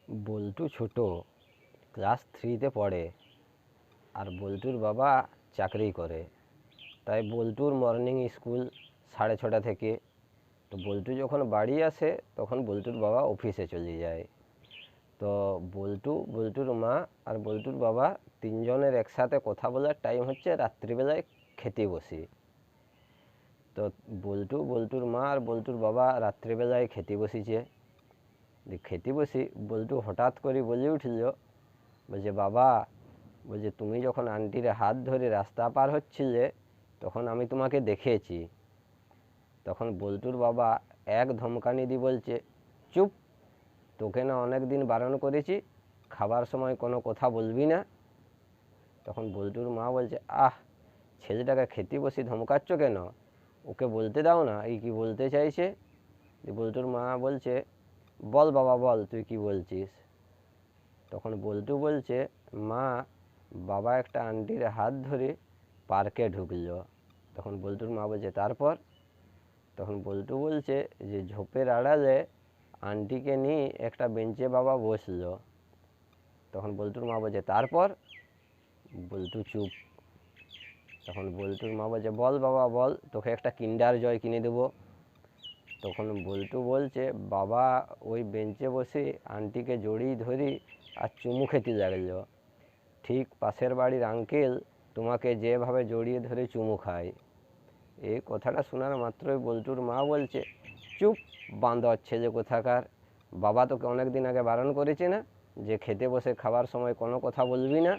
বল্টু ছোট, ক্লাস 3তে পড়ে। আর বল্টুর বাবা চাকরি করে, তাই বল্টুর মর্নিং স্কুল 6:30 থেকে। তো বল্টু যখন বাড়ি আসে তখন বল্টুর বাবা অফিসে চলে যায়। তো বল্টুর মা আর বল্টুর বাবা তিনজনের একসাথে কথা বলার টাইম হচ্ছে রাত্রিবেলায় খেতে বসি। তো বল্টুর মা আর বল্টুর বাবা রাত্রিবেলায় খেতে বসেছে। খেতে বসি বল্টু হঠাৎ করে বলে উঠল, বলছে বাবা, বলছে তুমি যখন আন্টির হাত ধরে রাস্তা পার হচ্ছিলে তখন আমি তোমাকে দেখেছি। তখন বল্টুর বাবা এক ধমকানি দিয়ে বলছে, চুপ, তোকে না অনেক দিন বারণ করেছি খাবার সময় কোনো কথা বলবি না। তখন বল্টুর মা বলছে, ছেলেটাকে খেতে বসে ধমকাচ্ছ কেন? ওকে বলতে দাও না এই কি বলতে চাইছে। বল্টুর মা বলছে, বল বাবা বল, তুই কি বলছিস। তখন বল্টু বলছে, মা, বাবা একটা আন্টির হাত ধরে পার্কে ঢুকল। তখন বল্টুর মা বলছে, তারপর? তখন বল্টু বলছে যে ঝোপের আড়ালে আন্টিকে নিয়ে একটা বেঞ্চে বাবা বসলো। তখন বল্টুর মা বলছে, তারপর? বল্টু চুপ। তখন বল্টুর মা বলছে, বল বাবা বল, তোকে একটা কিন্ডার জয় কিনে দেবো। তখন বল্টু বলছে, বাবা ওই বেঞ্চে বসে আন্টিকে জড়িয়ে ধরি আর চুমু খেতে লাগলো, ঠিক পাশের বাড়ির আঙ্কেল তোমাকে যেভাবে জড়িয়ে ধরে চুমু খায়। এই কথাটা শোনার মাত্রই বল্টুর মা বলছে, চুপ বাঁদর ছেলে কোথাকার, বাবা তোকে অনেক দিন আগে বারণ করেছে না যে খেতে বসে খাবার সময় কোনো কথা বলবি না।